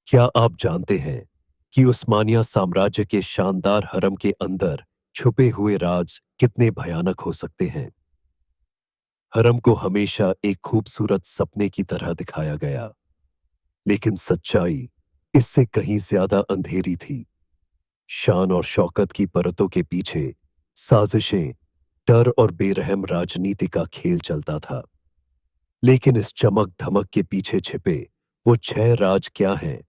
क्या आप जानते हैं कि उस्मानिया साम्राज्य के शानदार हरम के अंदर छुपे हुए राज कितने भयानक हो सकते हैं? हरम को हमेशा एक खूबसूरत सपने की तरह दिखाया गया, लेकिन सच्चाई इससे कहीं ज्यादा अंधेरी थी। शान और शौकत की परतों के पीछे साजिशें, डर और बेरहम राजनीति का खेल चलता था। लेकिन इस चमक धमक के पीछे छिपे वो 6 राज क्या हैं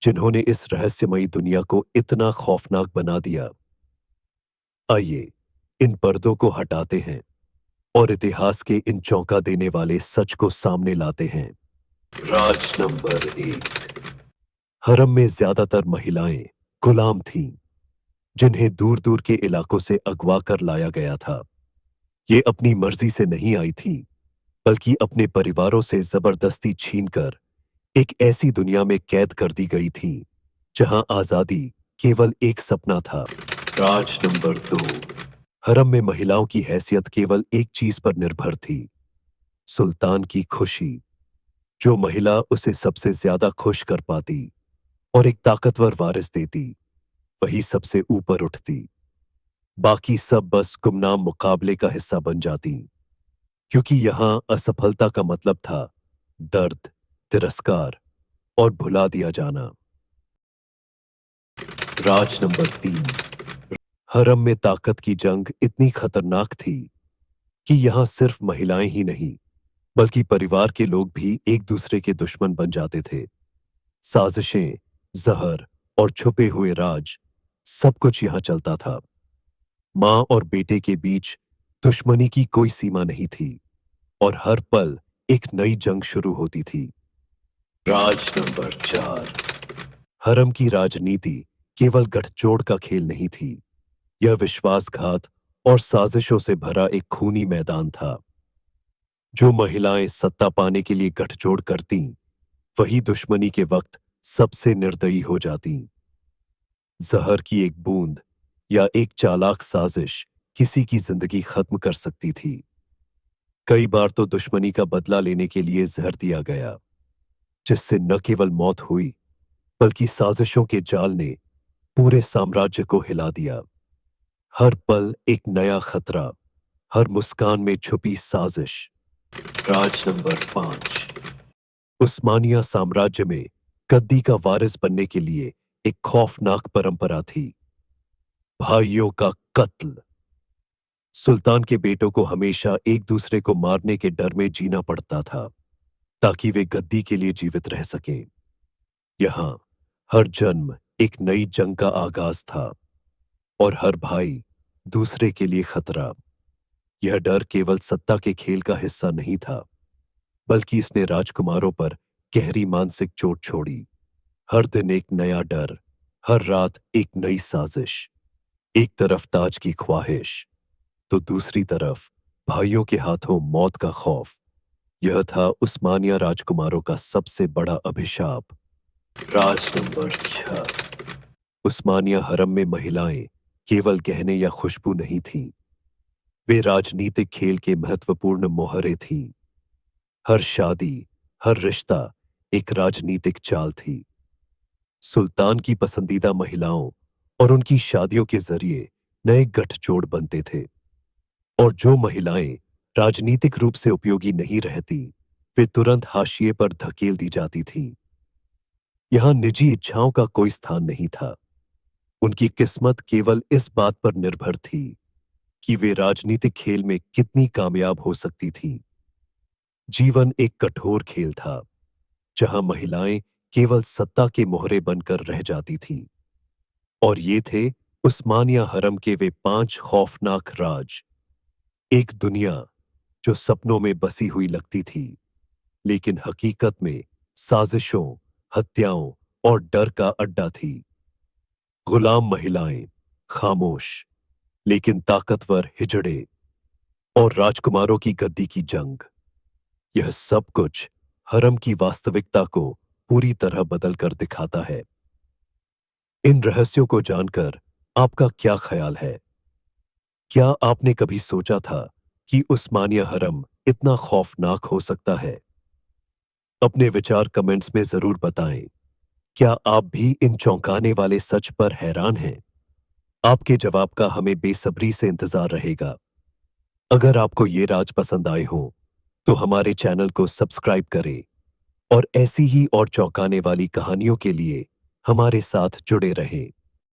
जिन्होंने इस रहस्यमयी दुनिया को इतना खौफनाक बना दिया? आइए इन पर्दों को हटाते हैं और इतिहास के इन चौंका देने वाले सच को सामने लाते हैं। राज नंबर 1। हरम में ज्यादातर महिलाएं गुलाम थीं, जिन्हें दूर दूर के इलाकों से अगवा कर लाया गया था। ये अपनी मर्जी से नहीं आई थीं, बल्कि अपने परिवारों से जबरदस्ती छीनकर एक ऐसी दुनिया में कैद कर दी गई थीं, जहां आजादी केवल एक सपना था। राज नंबर 2। हरम में महिलाओं की हैसियत केवल एक चीज पर निर्भर थी, सुल्तान की खुशी। जो महिला उसे सबसे ज्यादा खुश कर पाती और एक ताकतवर वारिस देती, वही सबसे ऊपर उठती। बाकी सब बस गुमनाम मुकाबले का हिस्सा बन जाती, क्योंकि यहां असफलता का मतलब था दर्द, तिरस्कार और भुला दिया जाना। राज नंबर 3। हरम में ताकत की जंग इतनी खतरनाक थी कि यहां सिर्फ महिलाएं ही नहीं, बल्कि परिवार के लोग भी एक दूसरे के दुश्मन बन जाते थे। साजिशें, जहर और छुपे हुए राज, सब कुछ यहां चलता था। मां और बेटे के बीच दुश्मनी की कोई सीमा नहीं थी और हर पल एक नई जंग शुरू होती थी। राज नंबर 4। हरम की राजनीति केवल गठजोड़ का खेल नहीं थी, यह विश्वासघात और साजिशों से भरा एक खूनी मैदान था। जो महिलाएं सत्ता पाने के लिए गठजोड़ करतीं, वही दुश्मनी के वक्त सबसे निर्दयी हो जातीं। जहर की एक बूंद या एक चालाक साजिश किसी की जिंदगी खत्म कर सकती थी। कई बार तो दुश्मनी का बदला लेने के लिए जहर दिया गया, जिससे न केवल मौत हुई, बल्कि साजिशों के जाल ने पूरे साम्राज्य को हिला दिया। हर पल एक नया खतरा, हर मुस्कान में छुपी साजिश। राज नंबर 5। उस्मानिया साम्राज्य में गद्दी का वारिस बनने के लिए एक खौफनाक परंपरा थी, भाइयों का कत्ल। सुल्तान के बेटों को हमेशा एक दूसरे को मारने के डर में जीना पड़ता था, ताकि वे गद्दी के लिए जीवित रह सकें। यहां हर जन्म एक नई जंग का आगाज था और हर भाई दूसरे के लिए खतरा। यह डर केवल सत्ता के खेल का हिस्सा नहीं था, बल्कि इसने राजकुमारों पर गहरी मानसिक चोट छोड़ी। हर दिन एक नया डर, हर रात एक नई साजिश। एक तरफ ताज की ख्वाहिश, तो दूसरी तरफ भाइयों के हाथों मौत का खौफ। यह था उस्मानिया राजकुमारों का सबसे बड़ा अभिशाप। राज नंबर 6। उस्मानिया हरम में महिलाएं केवल गहने या खुशबू नहीं थीं, वे राजनीतिक खेल के महत्वपूर्ण मोहरे थीं। हर शादी, हर रिश्ता एक राजनीतिक चाल थी। सुल्तान की पसंदीदा महिलाओं और उनकी शादियों के जरिए नए गठजोड़ बनते थे, और जो महिलाएं राजनीतिक रूप से उपयोगी नहीं रहती, वे तुरंत हाशिए पर धकेल दी जाती थीं। यहां निजी इच्छाओं का कोई स्थान नहीं था। उनकी किस्मत केवल इस बात पर निर्भर थी कि वे राजनीतिक खेल में कितनी कामयाब हो सकती थीं। जीवन एक कठोर खेल था, जहां महिलाएं केवल सत्ता के मोहरे बनकर रह जाती थीं। और ये थे उस्मानिया हरम के वे 5 खौफनाक राज। एक दुनिया जो सपनों में बसी हुई लगती थी, लेकिन हकीकत में साजिशों, हत्याओं और डर का अड्डा थी। गुलाम महिलाएं, खामोश लेकिन ताकतवर हिजड़े, और राजकुमारों की गद्दी की जंग। यह सब कुछ हरम की वास्तविकता को पूरी तरह बदल कर दिखाता है। इन रहस्यों को जानकर आपका क्या ख्याल है? क्या आपने कभी सोचा था कि उस्मानिया हरम इतना खौफनाक हो सकता है? अपने विचार कमेंट्स में जरूर बताएं। क्या आप भी इन चौंकाने वाले सच पर हैरान हैं? आपके जवाब का हमें बेसब्री से इंतजार रहेगा। अगर आपको ये राज पसंद आए हों, तो हमारे चैनल को सब्सक्राइब करें और ऐसी ही और चौंकाने वाली कहानियों के लिए हमारे साथ जुड़े रहें।